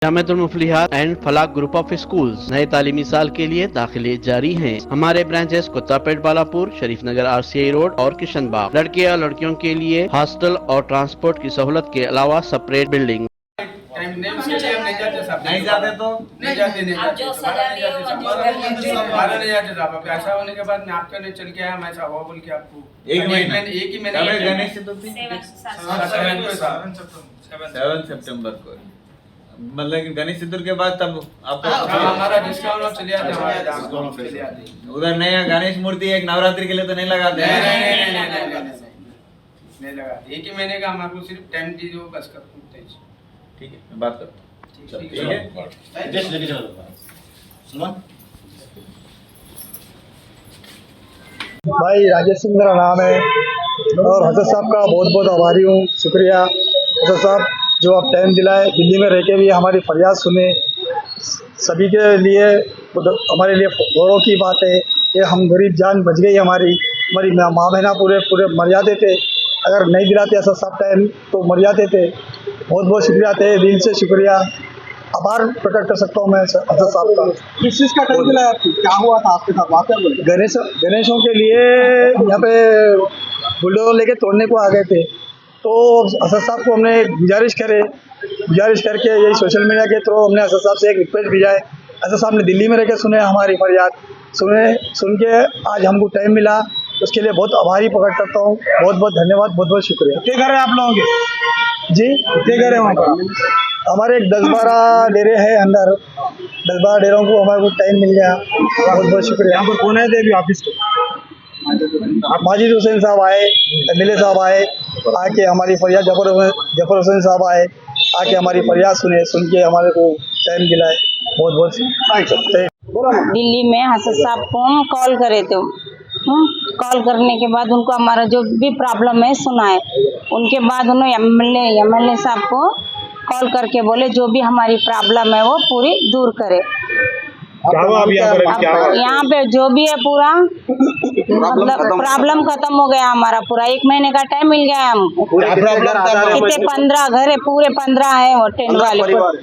जामिअतुल Muflihat and Falah group of schools नए तालीमी साल के लिए दाखिले जारी हैं। हमारे branches Kuttapet, Balapur, Sharif Nagar, RCI road और किशनबाग। लड़के या लड़कियों के लिए हॉस्टल और ट्रांसपोर्ट की सहूलत के अलावा सेपरेट बिल्डिंग। नहीं जाते तो नहीं जाते हमारा नहीं जाते साहब। ऐसा होने के बाद मैं आपके नहीं चल के आया, मैं ऐसा हुआ बोल के आपको एक महीना एक ही महीने गणेश चतुर्थी 7 सितंबर को, मतलब कि गणेश चतुर्थी के बाद तब आपका हमारा डिस्काउंट चले जाते, हमारे डिस्काउंट चले जाते। उधर नया गणेश मूर्ति एक नवरात्रि के लिए तो नहीं लगाते हैं? नहीं लगा। एक ही महीने का हमारे को सिर्फ टाइम दीजिए बस कर। ठीक है, मैं बात करता हूँ। ठीक है, भाई राजेश सिंह मेरा नाम है और हसन साहब का बहुत बहुत आभारी हूँ। शुक्रिया हसन साहब, जो आप टाइम दिलाए, दिल्ली में रह के भी हमारी फरियाद सुने। सभी के लिए हमारे लिए गौरव की बात है कि हम गरीब जान बच गई। हमारी माँ बहना पूरे मर जाते थे अगर नहीं दिलाते हसन साहब टाइम, तो मर जाते थे। बहुत बहुत शुक्रिया थे, दिल से शुक्रिया, आभार प्रकट कर सकता हूँ मैं हसन साहब का। किस चीज़ का टाइम दिलाया आपको? क्या हुआ था आपके साथ? वाकया बोलिए। गणेशों के लिए यहाँ पे बुलडोजर लेके तोड़ने को आ गए थे, तो हसन साहब को हमने गुजारिश करके यही सोशल मीडिया के थ्रू हमने हसन साहब से एक रिक्वेस्ट भेजा है। हसन साहब ने दिल्ली में रह के सुने हमारी फरियाद, सुन के आज हमको टाइम मिला, उसके लिए बहुत आभारी प्रकट करता हूँ। बहुत बहुत धन्यवाद, बहुत बहुत शुक्रिया। कितने घर है आप लोगों के? जी, कितने घर है वहाँ पर? हमारे एक 10-12 डेरे हैं अंदर, 10-12 डेरों को हमारे को टाइम मिल गया। बहुत बहुत शुक्रिया। यहाँ पर कौन है देवी ऑफिस के? माजिद हुसैन साहब आए, MLA साहब आए, आके हमारी फरियाद, जफर हुसैन साहब आए, आके हमारी फरियाद सुन के हमारे को टाइम दिलाए। बहुत बहुत दिल्ली में हसन साहब को हम कॉल करे थे। कॉल करने के बाद उनको हमारा जो भी प्रॉब्लम है सुनाए। उनके बाद उन्होंने MLA साहब को कॉल करके बोले जो भी हमारी प्रॉब्लम है वो पूरी दूर करे। क्या हुआ अभी यहाँ पर? क्या हुआ? यहाँ पे जो भी है पूरा मतलब प्रॉब्लम खत्म हो गया हमारा। पूरा 1 महीने का टाइम मिल गया हमको। कितने 15 घर है, पूरे 15 है और टेंट वाले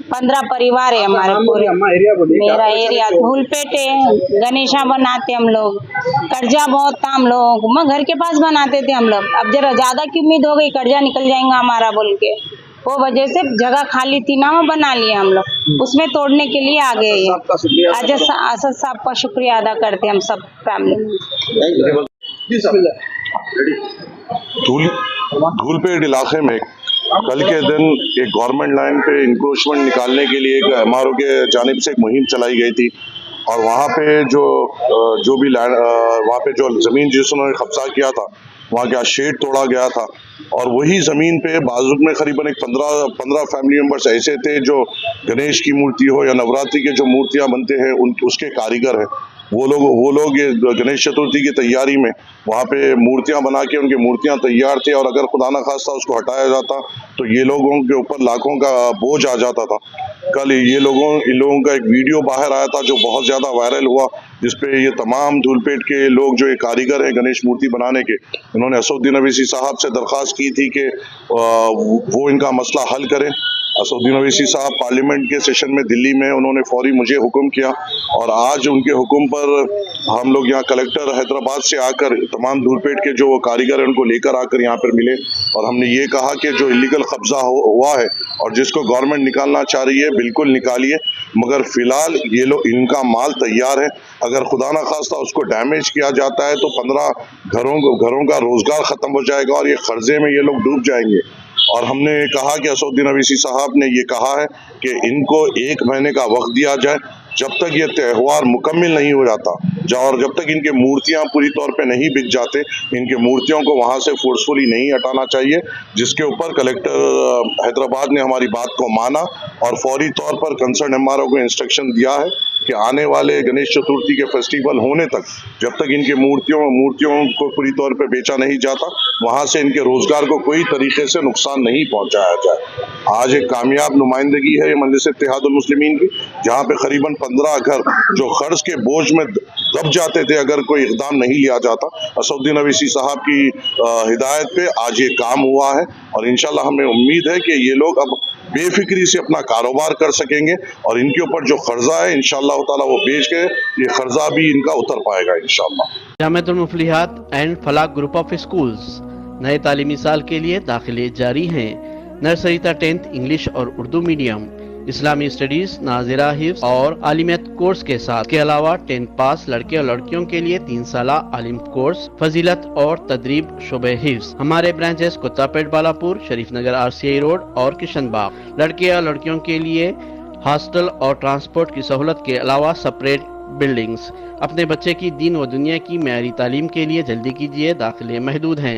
15 परिवार है हमारे पूरे। मेरा एरिया धूलपेट है। गणेशा बनाते हम लोग, कर्जा बहुत था हम लोग, मैं घर के पास बनाते थे हम लोग। अब जरा ज्यादा की उम्मीद हो गई, कर्जा निकल जाएगा हमारा बोल के, वो वजह से जगह खाली थी ना, वो बना लिया हम लोग, उसमें तोड़ने के लिए आ गए। आज असद साहब का शुक्रिया अदा करते हम सब फैमिली। धूलपेट इलाके में कल के दिन एक गवर्नमेंट लैंड पे इंक्रोचमेंट निकालने के लिए एक MRO के जानिब से एक मुहिम चलाई गई थी, और वहाँ पे जो भी लैंड, वहाँ पे जो ज़मीन जिसने कब्जा किया था, वहाँ का शेड तोड़ा गया था, और वही ज़मीन पे बाजुक में करीबन एक 15 फैमिली मेम्बर्स ऐसे थे जो गणेश की मूर्ति हो या नवरात्रि के जो मूर्तियाँ बनते हैं उसके कारीगर हैं। वो लोग ये गणेश चतुर्थी की तैयारी में वहाँ पे मूर्तियाँ बना के, उनकी मूर्तियाँ तैयार थी, और अगर खुदा न खास्ता उसको हटाया जाता तो ये लोगों के ऊपर लाखों का बोझ आ जाता था। कल इन लोगों का एक वीडियो बाहर आया था जो बहुत ज़्यादा वायरल हुआ, जिसपे ये तमाम धूलपेट के लोग जो ये कारीगर हैं गणेश मूर्ति बनाने के, उन्होंने असदुद्दीन अवैसी साहब से दरख्वास्त की थी कि वो इनका मसला हल करें। असदुद्दीन अवैसी साहब पार्लियामेंट के सेशन में दिल्ली में उन्होंने फौरी मुझे हुक्म किया, और आज उनके हुक्म पर हम लोग यहाँ कलेक्टर हैदराबाद से आकर तमाम धूलपेट के जो कारीगर हैं उनको लेकर आकर यहाँ पर मिले, और हमने ये कहा कि जो इलीगल कब्जा हुआ है और जिसको गवर्नमेंट निकालना चाह रही है बिल्कुल निकालिए, मगर फिलहाल ये लोग, इनका माल तैयार है, अगर खुदा न खास्ता उसको डैमेज किया जाता है तो 15 घरों का रोजगार खत्म हो जाएगा और ये कर्जे में ये लोग डूब जाएंगे। और हमने कहा कि असदुद्दीन अवैसी साहब ने ये कहा है कि इनको 1 महीने का वक्त दिया जाए, जब तक ये त्यौहार मुकम्मल नहीं हो जाता, और जब तक इनके मूर्तियां पूरी तौर पे नहीं बिक जाते, इनके मूर्तियों को वहां से फोर्सफुली नहीं हटाना चाहिए। जिसके ऊपर कलेक्टर हैदराबाद ने हमारी बात को माना और फौरी तौर पर कंसर्न MRO को इंस्ट्रक्शन दिया है कि आने वाले गणेश चतुर्थी के फेस्टिवल होने तक जब तक इनके मूर्तियों को पूरी तौर पे बेचा नहीं जाता, वहां से इनके रोजगार को कोई तरीके से नुकसान नहीं पहुंचाया जाए। आज एक कामयाब नुमाइंदगी है ये मजलिस इत्तेहादुल मुस्लिमीन की, जहाँ पे करीबन 15 घर जो कर्ज के बोझ में दब जाते थे अगर कोई इक़दाम नहीं लिया जाता। असदुद्दीन अवैसी साहब की हिदायत पे आज ये काम हुआ है, और इंशाल्लाह हमें उम्मीद है कि ये लोग अब बेफिक्री से अपना कारोबार कर सकेंगे और इनके ऊपर जो कर्जा है इंशाअल्लाह ताला वो बेच के ये कर्जा भी इनका उतर पाएगा इंशाअल्लाह। जामिअतुल Muflihat and Falah group of schools नए तालीमी साल के लिए दाखिले जारी हैं। नर्सरी तक 10th इंग्लिश और उर्दू मीडियम, इस्लामी स्टडीज, नाजिरा हिफ्ज और आलिमियत कोर्स के साथ के अलावा 10th पास लड़के और लड़कियों के लिए 3 साल आलिम कोर्स, फजीलत और तदरीब शुबे हिफ्ज। हमारे branches Kuttapet, Balapur, Sharif Nagar RCI road और किशन बाग। लड़के और लड़कियों के लिए हॉस्टल और ट्रांसपोर्ट की सहूलत के अलावा सेपरेट बिल्डिंग्स। अपने बच्चे की दीन व दुनिया की मेयारी तालीम के लिए जल्दी कीजिए, दाखिले महदूद हैं।